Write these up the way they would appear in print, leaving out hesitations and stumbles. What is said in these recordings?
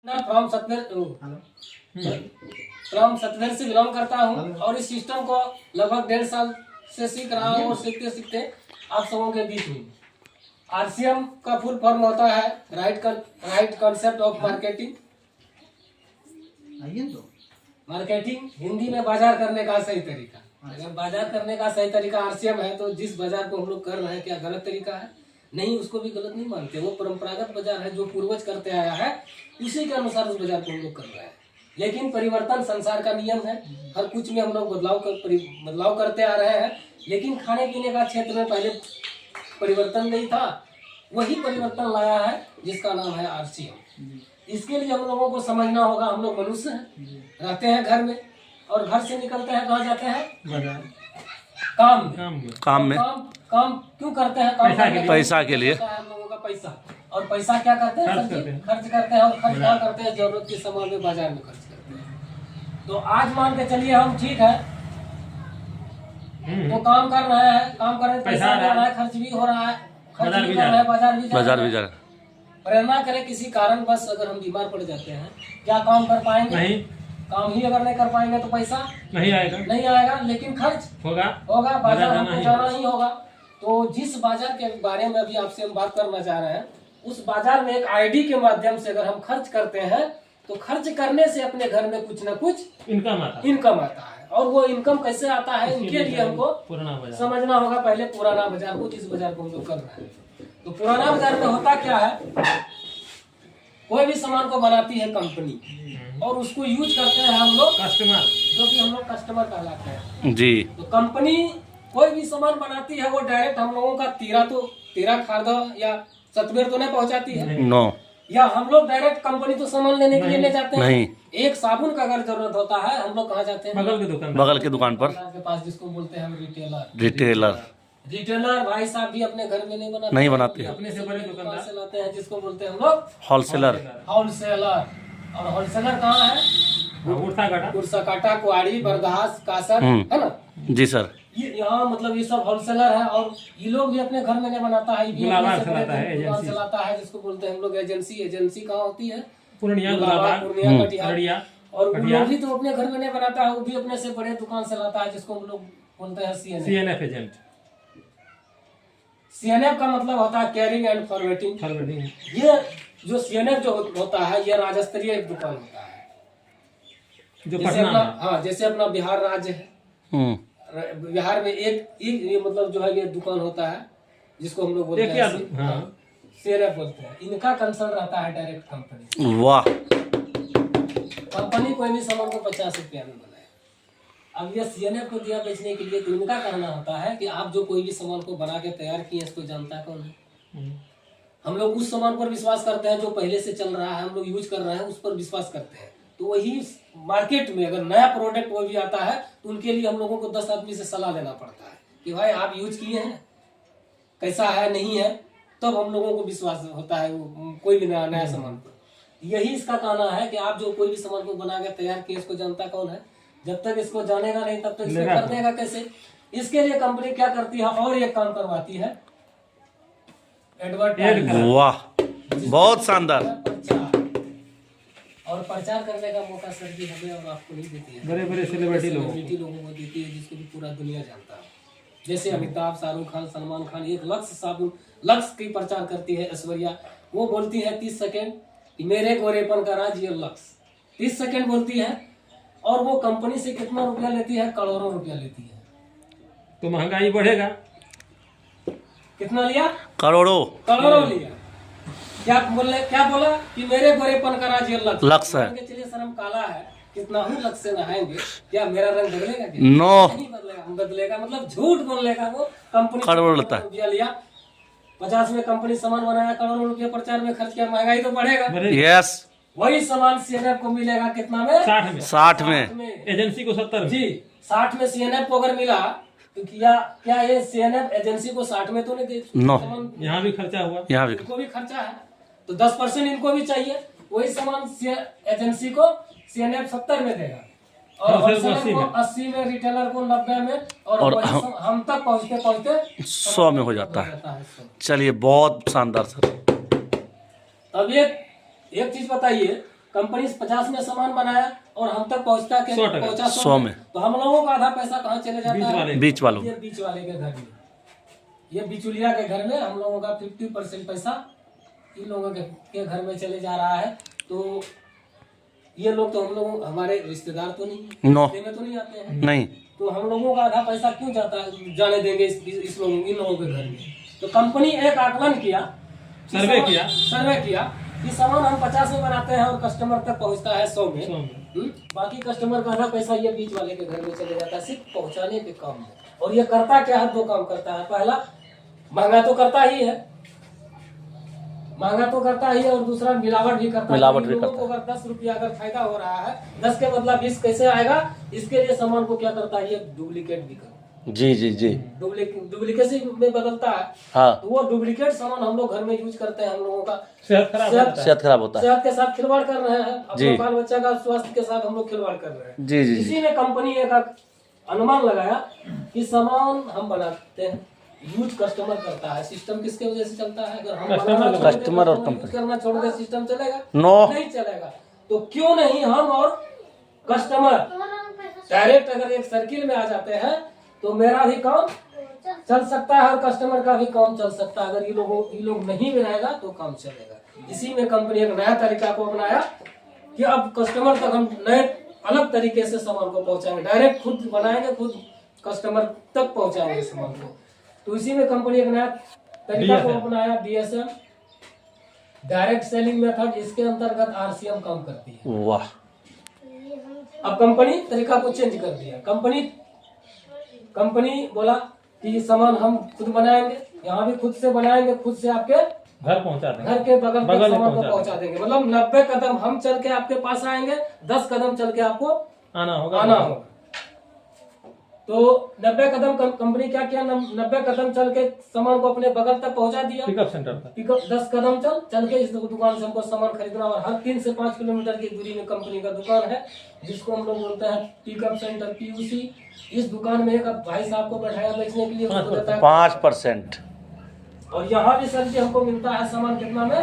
From सतवेर से belong करता हूँ और इस सिस्टम को लगभग 1.5 साल से सीख रहा हूँ और सीखते सीखते आप सबों के बीच में। आरसीएम का फुल फॉर्म होता है right concept of marketing. Marketing Hindi में बाजार करने का सही तरीका। अगर बाजार करने का सही तरीका आरसीएम है तो जिस बाजार को हम लोग कर रहे हैं क्या गलत तरीका है? नहीं, उसको भी गलत नहीं मानते। वो परंपरागत बाजार है जो पूर्वज करते आया है, उसी के अनुसार उस बाजार को हम लोग कर रहे हैं। लेकिन परिवर्तन संसार का नियम है, हर कुछ में हम लोग बदलाव करते आ रहे हैं। लेकिन खाने पीने का क्षेत्र में पहले परिवर्तन नहीं था, वही परिवर्तन लाया है जिसका नाम है आरसीएम। इसके लिए हम लोगों को समझना होगा, हम लोग मनुष्य हैं, रहते हैं घर में और घर से निकलते हैं कहाँ जाते हैं? काम में। काम क्यों करते हैं? पैसा के लिए। हम लोगों का पैसा, और पैसा क्या करते हैं? खर्च करते हैं। और खर्च क्या करते हैं? जरूरत के सामान में बाजार में खर्च करते हैं। तो आज मान के चलिए हम ठीक है तो काम कर रहे हैं, काम कर रहे हैं, पैसा भी आ रहा है, खर्च भी हो रहा है, खर्च भी कर रहे हैं, बाजार भी जा रहा है। प्रेरणा करें किसी कारण बस अगर हम बीमार पड़ जाते हैं, क्या काम कर पाएंगे? नहीं। काम ही अगर नहीं कर पाएंगे तो पैसा नहीं आएगा। लेकिन खर्च होगा, बाजार हमको जाना ही होगा। तो जिस बाजार के बारे में अभी आपसे हम बात करना चाह रहे हैं, उस बाजार में एक आईडी के माध्यम से अगर हम खर्च करते हैं तो खर्च करने से अपने घर में कुछ न कुछ इनकम आता है। और वो इनकम कैसे आता है, इनके लिए हमको समझना होगा पहले पुराना बाजार को, जिस बाजार को हम लोग कर रहे हैं। तो पुराना बाजार में होता क्या है? कोई भी सामान को बनाती है कंपनी और उसको यूज करते हैं हम लोग कस्टमर, जो कि हम लोग कस्टमर कहलाते हैं जी। तो कंपनी कोई भी सामान बनाती है वो डायरेक्ट हम लोगों का तीरा खारदा या सतवेर तो नहीं पहुंचाती है। नो। या हम लोग डायरेक्ट कंपनी तो सामान लेने के लिए ले जाते हैं? नहीं। एक साबुन का अगर जरूरत होता है हम लोग कहाँ जाते हैं? बगल के दुकान पर के पास, जिसको बोलते हैं हम रिटेलर भाई साहब भी अपने घर में नहीं बनाते, अपने से बड़े दुकान से लाते हैं, जिसको बोलते हैं हम लोग होलसेलर। और होलसेलर कहाँ है? कुर्साकाटा, कुआड़ी, बरदास, कासर, है ना जी सर। ये यहाँ मतलब ये सब होलसेलर है। और ये लोग भी अपने घर में नहीं बनाता है, ये भी दुकान चलाता है, जिसको बोलते हैं हम लोग एजेंसी। एजेंसी कहाँ होती है? पूर्णिया, कटिहार। और वो लोग भी तो अपने घर में नहीं बनाता है, वो भी अपने से बड़े दुकान से लाता है, जिसको हम लोग बोलते हैं सीएनएफ एजेंट। सीएनएफ का मतलब होता है कैरिंग एंड फॉरवर्डिंग। ये जो सीएनएफ जो होता है ये राज्य स्तरीय एक दुकान होता है, जैसे अपना बिहार राज्य है। बिहार में एक ये मतलब जो है ये दुकान होता है जिसको हम लोग बोलते हैं सीएनएफ बोलते हैं। इनका कंसर्न रहता है डायरेक्ट कंपनी। वाह। कंपनी कोई भी सामान को 50 रुपया में बनाए, अब ये सीएनएफ को दिया बेचने के लिए, तो इनका कहना होता है कि आप जो कोई भी सामान को बना के तैयार किए इसको जानता कौन है? हम लोग उस सामान पर विश्वास करते हैं जो पहले से चल रहा है, हम लोग यूज कर रहे हैं, उस पर विश्वास करते हैं। तो वही मार्केट में अगर नया प्रोडक्ट कोई भी आता है तो उनके लिए हम लोगों को 10 आदमी से सलाह लेना पड़ता है कि भाई आप यूज किए हैं, कैसा है, नहीं है, तब हम लोगों को विश्वास होता है कोई भी नया सामान पर। यही इसका कहना है कि आप जो कोई भी सामान को बना के तैयार किए इसको जानता कौन है? जब तक इसको जानेगा नहीं तब तक इसको कर देगा कैसे? इसके लिए कंपनी क्या करती है और एक काम करवाती है, एडवर्टाइजमेंट। वाह, बहुत शानदार। और प्रचार करने का मौका सर जी हमें और आपको नहीं देती है, बड़े सेलिब्रिटी लोगों को देती है, जिसको भी पूरा दुनिया जानता है। जैसे अमिताभ, शाहरुख खान, सलमान खान। एक लक्स की प्रचार करती है ऐश्वर्या, वो बोलती है 30 सेकेंड कि मेरे गोरेपन का राज ये लक्स, 30 सेकेंड बोलती है। और वो कंपनी से कितना रुपया लेती है? करोड़ों रुपया लेती है। तो महंगाई बढ़ेगा। कितना लिया? करोड़ों लिया। क्या बोला कि मेरे गोरेपन का राज ये लक्स है। चलिए सर हम काला है, कितना ही लक्स से नहाएंगे, क्या मेरा रंग बदलेगा? नो, नहीं बदलेगा। मतलब झूठ बोलने का वो कंपनी करोड़ लेता है। रुपया लिया, 50 में कंपनी सामान बनाया, करोड़ों रुपया प्रचार में खर्च किया, महंगाई तो बढ़ेगा। यस। वही सामान सीएनएफ को मिलेगा कितना में? 60 में। एजेंसी को 70 जी। 60 में सीएनएफ को अगर मिला तो क्या ये सीएनएफ एजेंसी को 60 में तो नहीं दे? नो, यहाँ भी खर्चा हुआ, यहाँ भी इनको भी खर्चा है, तो 10% इनको भी चाहिए। वही सामान एजेंसी को सीएनएफ 70 में देगा और होलसेलर को 80 में, रिटेलर को 90 में, और हम तक पहुँचते 100 में हो जाता है। चलिए, बहुत शानदार सर। अब एक चीज बताइए, कंपनी 50 में सामान बनाया और हम तक पहुंचता पहुंचा 100 में, तो हम लोगों का आधा पैसा कहाँ चले जाता है? बीच वालों। ये बीच वाले के घर में, ये बिचौलिया के घर में हम लोगों का 50% पैसा इन लोगों के घर में चले जा रहा है। तो ये लोग तो हम लोग हमारे रिश्तेदार तो नहीं, नो में तो नहीं आते हैं, नहीं, तो हम लोगों का आधा पैसा क्यों जाने देंगे इन लोगों के घर में? तो कंपनी एक आकलन किया, सर्वे किया कि सामान हम 50 में बनाते हैं और कस्टमर तक पहुंचता है 100 में। बाकी कस्टमर का आधा पैसा ये बीच वाले के घर में चले जाता है सिर्फ पहुंचाने के काम में। और ये करता क्या है? 2 काम करता है। पहला, महंगा तो करता ही है, और दूसरा मिलावट भी करता है। लोगों को अगर 10 रुपया अगर फायदा हो रहा है, 10 के बदला 20 कैसे आएगा, इसके लिए सामान को क्या करता है? ये डुप्लीकेट भी करता है। जी, डुप्लीकेसी में बदलता है। हाँ, तो वो डुप्लीकेट सामान हम लोग घर में यूज करते हैं, हम लोगों का सेहत खराब होता है, सेहत के साथ खिलवाड़ कर रहे हैं, अपने बाल बच्चा का स्वास्थ्य के साथ हम लोग खिलवाड़ कर रहे हैं। जी। इसी में कंपनी एक अनुमान लगाया कि सामान हम बनाते हैं, यूज कस्टमर करता है। सिस्टम किसके वजह से चलता है? अगर हम कस्टमर और कंपनी करना छोड़ के सिस्टम चलेगा? नहीं चलेगा। तो क्यों नहीं हम और कस्टमर डायरेक्ट अगर एक सर्किल में आ जाते हैं तो मेरा भी काम चल सकता है और कस्टमर का भी काम चल सकता है। अगर ये लोग नहीं बनाएगा तो काम चलेगा। इसी में कंपनी एक नया तरीका को अपनाया कि अब कस्टमर तक हम नए अलग तरीके से सामान को पहुंचाएंगे, डायरेक्ट खुद बनाएंगे, खुद कस्टमर तक पहुंचाएंगे सामान को। तो इसी में कंपनी एक नया तरीका को अपनाया, DSM, डायरेक्ट सेलिंग मेथड। इसके अंतर्गत RCM काम करती है। वाह। अब कंपनी तरीका को चेंज कर दिया। कंपनी बोला कि सामान हम खुद बनाएंगे, यहाँ भी खुद से बनाएंगे, खुद से आपके घर पहुंचा देंगे, घर के बगल में सामान को पहुंचा देंगे। मतलब 90 कदम हम चल के आपके पास आएंगे, 10 कदम चल के आपको आना होगा। तो 90 कदम कंपनी क्या किया? 90 कदम चल के सामान को अपने बगल तक पहुंचा दिया, पिकअप सेंटर तक। 10 कदम चल के इस दुकान से हमको सामान खरीदना, और हर 3 से 5 किलोमीटर की दूरी में कंपनी का दुकान है, जिसको हम लोग बोलते हैं पिकअप सेंटर, PUC। इस दुकान में एक भाई साहब को बैठाया बेचने के लिए, 5%। और यहाँ भी सर जी हमको मिलता है सामान कितना में?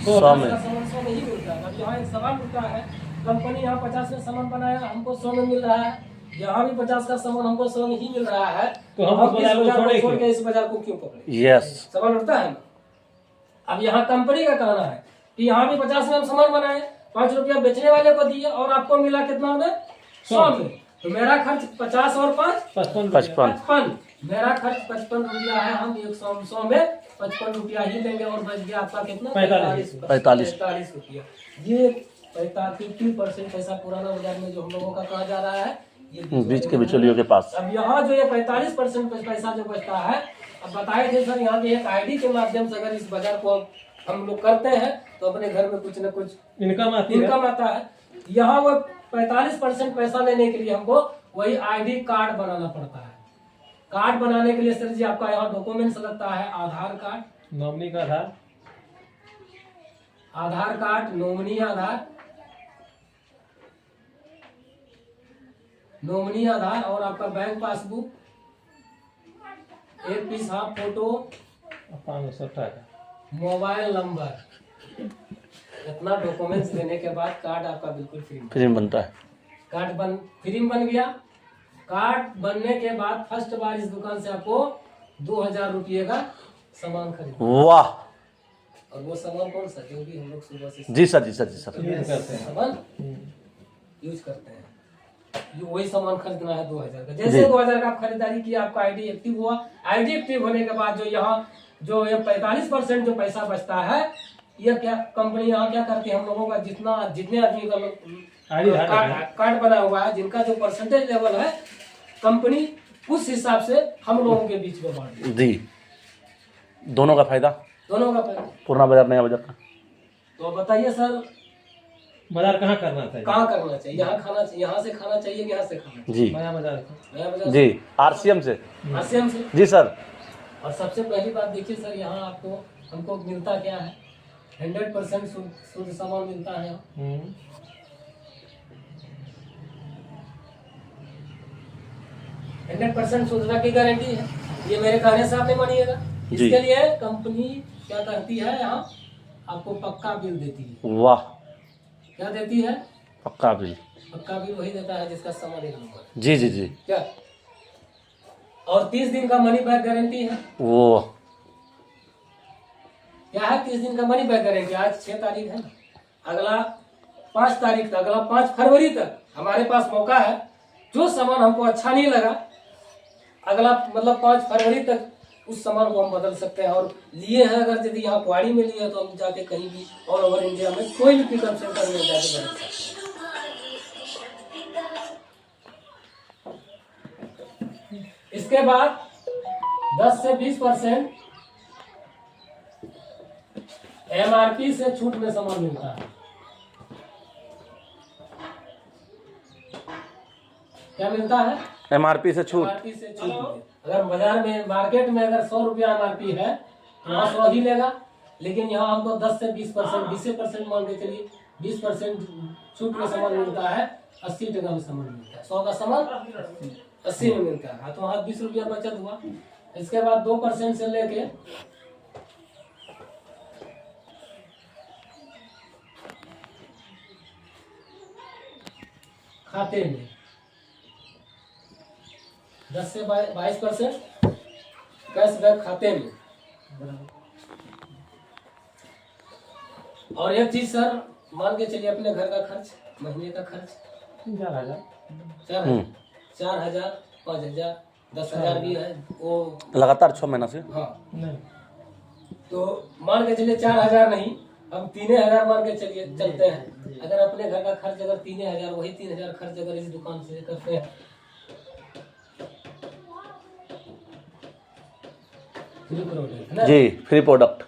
100 में। सामान 100 में ही मिलता है। अब यहाँ एक सवाल उठता है, कंपनी यहाँ 50 में सामान बनाया, हमको 100 में मिल रहा है, यहाँ भी 50 का सामान हमको 100 में ही मिल रहा है, तो हम इस बाजार को छोड़ के इस बाजार को क्यों पकड़े? यस, सवाल उठता है। अब यहाँ कंपनी का कहना है कि यहाँ भी 50 में हम सामान बनाए, 5 रुपया बेचने वाले को दिए और आपको मिला कितना में? 100 में। तो मेरा खर्च 50 और 5 55। मेरा खर्च 55 रुपया है, हम 100 में 55 रुपया ही लेंगे और बच गया आपका कितना? 45 रुपया। ये 50% पैसा पुराना बाजार में जो हम लोगों का कहा जा रहा है, ये बीच के बिचौलियों के पास। अब यहाँ जो ये 45% पैसा जो बचता है, अब बताए थे सर, यहाँ के एक ID के माध्यम से अगर इस बाजार को हम लोग करते हैं तो अपने घर में कुछ न कुछ इनकम आता है। यहाँ वो 45% पैसा लेने के लिए हमको वही ID कार्ड बनाना पड़ता है। कार्ड बनाने के लिए सर जी आपका यहाँ डॉक्यूमेंट्स लगता है, आधार कार्ड, नॉमिनी का आधार कार्ड, नॉमिनी आधार और आपका बैंक पासबुक, एक piece half photo, mobile number. इतना डॉक्यूमेंट्स देने के बाद कार्ड आपका बिल्कुल फ्री बनता है। कार्ड फ्री बन गया। कार्ड बनने के बाद फर्स्ट बार इस दुकान से आपको 2000 रुपये का सामान खरीदना। वाह। और वो सामान कौन सा? जो भी हम लोग सुबह से जी सर सामान यूज करते हैं, वही सामान खरीदना है 2000 का। जैसे 2000 का आप खरीदारी किया, आपका ID एक्टिव हुआ। ID एक्टिव होने के बाद जो यहाँ जो ये 45% जो पैसा बचता है, ये क्या कंपनी यहाँ क्या करती है? हम लोगों का जितने आदमी का कार्ड बना हुआ है, जिनका जो परसेंटेज लेवल है, कंपनी उस हिसाब से हम लोगों के बीच में बांट दी। दोनों का फायदा, पुराना बाजार नया बाजार का। तो बताइए सर, बाजार कहाँ करना चाहिए? कहाँ करना चाहिए? यहाँ खाना चाहिए, यहाँ से खाना चाहिए, यहाँ से खाना चाहिए? जी, नया बाजार जी, RCM से जी सर। और सबसे पहली बात देखिए सर, यहाँ आपको हमको मिलता क्या है? 100% शुद्ध सामान मिलता है। 100% शुद्धता की गारंटी है। ये मेरे कहने से आप नहीं मानिएगा। इसके लिए कंपनी क्या करती है? यहाँ आपको पक्का बिल देती है। वाह। क्या देती है? पक्का बिल। पक्का बिल वही देता है जिसका सामान 1 नंबर है। जी जी जी। क्या? और 30 दिन का मनी बैक गारंटी है। वो क्या है 30 दिन का मनी बैक गारंटी? आज 6 तारीख है ना, अगला 5 तारीख तक, अगला 5 फरवरी तक हमारे पास मौका है। जो सामान हमको अच्छा नहीं लगा, अगला मतलब 5 फरवरी तक उस सामान को हम बदल सकते हैं। और लिए हैं अगर यदि यहाँ कुआड़ी में लिए तो हम जाके कहीं भी ऑल ओवर इंडिया में कोई भी पिकअप सेंटर में जाके बदल सकते हैं। इसके बाद 10 से 20% MRP से छूट में सामान मिलता है। क्या मिलता है? MRP से छूट। MRP से छूट में। अगर बाजार में मार्केट में अगर 100 रुपया MRP है तो यहाँ 100 ही लेगा, लेकिन यहाँ हमको 10 से 20%, 20% मान के चलिए 20% छूट में सामान मिलता है। 80 टका में सामान मिलता है। 100 का सामान 80 में मिलता है। तो वहाँ 20 रुपया बचत हुआ। इसके बाद 2% से लेके खाते में 10 से 22% कैशबैक खाते में। और एक चीज सर, मान के चलिए अपने घर का खर्च, महीने का खर्च 4,000, 4,000, 5,000, 10,000 भी है वो लगातार 6 महीना से। हाँ नहीं, तो मान के चलिए 4,000 नहीं, हम 3,000 मान के चलिए चलते हैं। अगर अपने घर का खर्च अगर 3,000, वही 3,000 खर्च अगर इस दुकान से करते हैं, फ्री प्रोडक्ट है ना? जी, फ्री प्रोडक्ट।